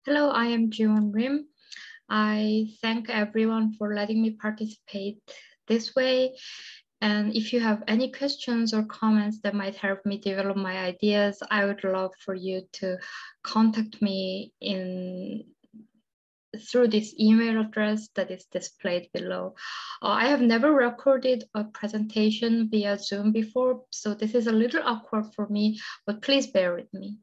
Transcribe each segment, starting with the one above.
Hello, I am Jiwon. I thank everyone for letting me participate this way. And if you have any questions or comments that might help me develop my ideas, I would love for you to contact me through this email address that is displayed below. I have never recorded a presentation via Zoom before, so this is a little awkward for me, but please bear with me.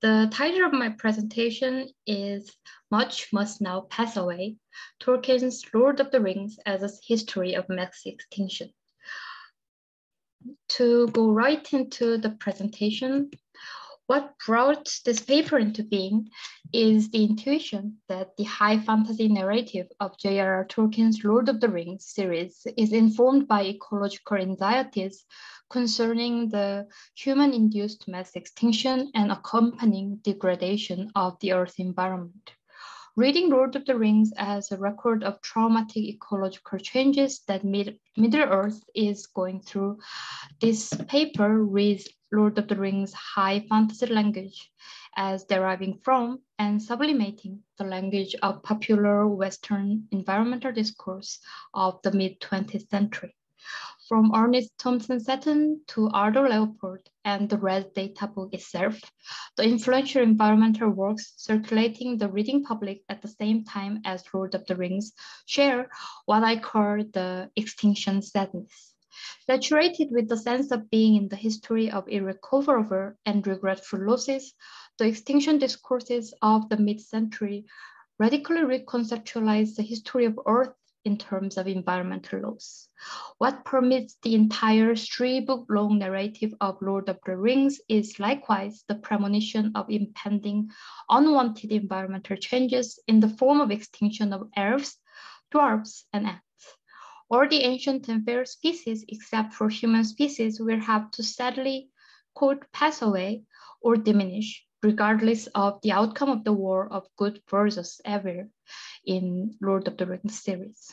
The title of my presentation is Much Must Now Pass Away, Tolkien's Lord of the Rings as a History of Mass Extinction. To go right into the presentation, what brought this paper into being is the intuition that the high fantasy narrative of J.R.R. Tolkien's Lord of the Rings series is informed by ecological anxieties concerning the human-induced mass extinction and accompanying degradation of the Earth's environment. Reading Lord of the Rings as a record of traumatic ecological changes that Middle-earth is going through, this paper reads Lord of the Rings high fantasy language as deriving from and sublimating the language of popular Western environmental discourse of the mid-20th century. From Ernest Thompson Seton to Arthur Leopold and the Red Data book itself, the influential environmental works circulating the reading public at the same time as Lord of the Rings share what I call the extinction sadness. Saturated with the sense of being in the history of irrecoverable and regretful losses, the extinction discourses of the mid-century radically reconceptualize the history of Earth in terms of environmental loss. What permits the entire three-book-long narrative of Lord of the Rings is likewise the premonition of impending unwanted environmental changes in the form of extinction of elves, dwarves, and ants. All the ancient and fair species, except for human species, will have to sadly, quote, pass away or diminish, regardless of the outcome of the war of good versus evil in Lord of the Rings series.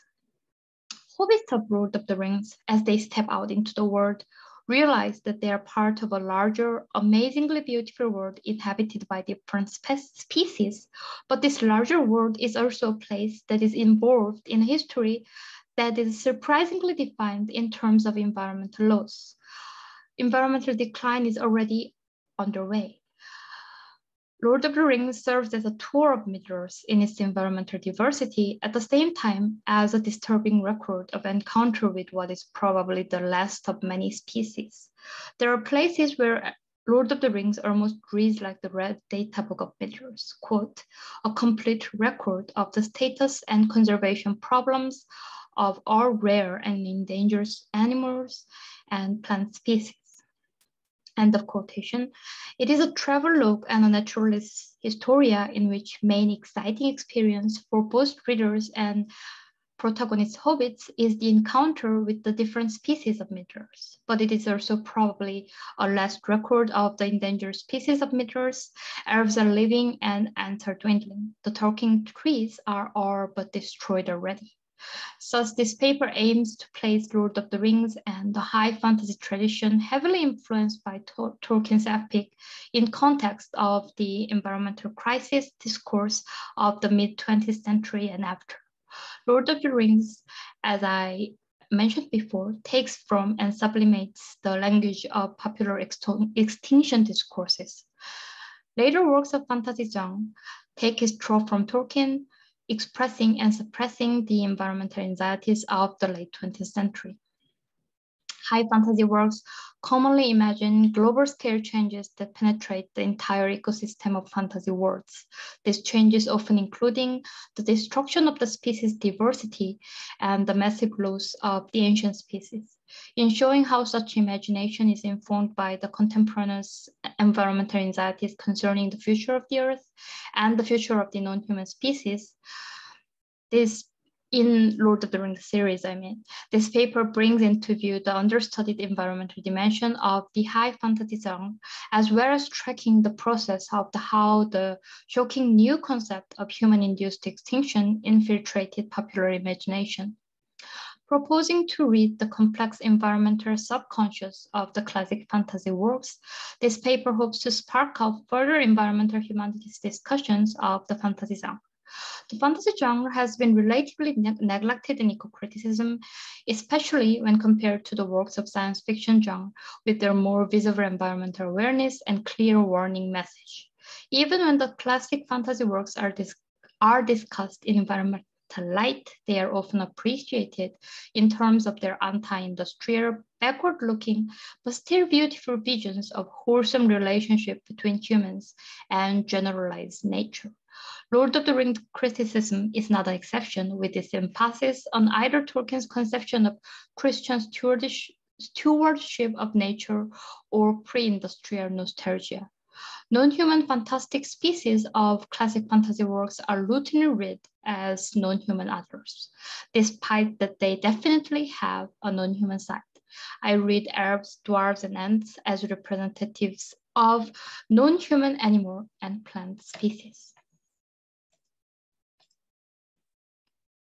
Hobbits of Lord of the Rings, as they step out into the world, realize that they are part of a larger, amazingly beautiful world inhabited by different species. But this larger world is also a place that is involved in a history that is surprisingly defined in terms of environmental loss. Environmental decline is already underway. Lord of the Rings serves as a tour of Middle-earth in its environmental diversity, at the same time as a disturbing record of encounter with what is probably the last of many species. There are places where Lord of the Rings almost reads like the Red Data book of Middle-earth, quote, a complete record of the status and conservation problems of all rare and endangered animals and plant species. End of quotation. It is a travelogue and a naturalist historia in which main exciting experience for both readers and protagonist hobbits is the encounter with the different species of Middle-earth. But it is also probably a last record of the endangered species of Middle-earth. Elves are living and ants are dwindling. The talking trees are all but destroyed already. Thus, this paper aims to place Lord of the Rings and the high fantasy tradition heavily influenced by Tolkien's epic in context of the environmental crisis discourse of the mid-20th century and after. Lord of the Rings, as I mentioned before, takes from and sublimates the language of popular extinction discourses. Later works of fantasy genre take its trope from Tolkien, expressing and suppressing the environmental anxieties of the late 20th century. High fantasy works commonly imagine global scale changes that penetrate the entire ecosystem of fantasy worlds. These changes often including the destruction of the species diversity and the massive loss of the ancient species. In showing how such imagination is informed by the contemporaneous environmental anxieties concerning the future of the Earth and the future of the non-human species, in Lord of the Rings series, this paper brings into view the understudied environmental dimension of the high fantasy genre, as well as tracking the process of how the shocking new concept of human-induced extinction infiltrated popular imagination. Proposing to read the complex environmental subconscious of the classic fantasy works, this paper hopes to spark up further environmental humanities discussions of the fantasy genre. The fantasy genre has been relatively neglected in eco-criticism, especially when compared to the works of science fiction genre with their more visible environmental awareness and clear warning message. Even when the classic fantasy works are discussed in environmental light, they are often appreciated in terms of their anti-industrial, backward-looking, but still beautiful visions of wholesome relationship between humans and generalized nature. Lord of the Rings criticism is not an exception, with its emphasis on either Tolkien's conception of Christian stewardship of nature or pre-industrial nostalgia. Non-human fantastic species of classic fantasy works are routinely read as non-human others, despite that they definitely have a non-human side. I read elves, dwarves, and ants as representatives of non-human animal and plant species.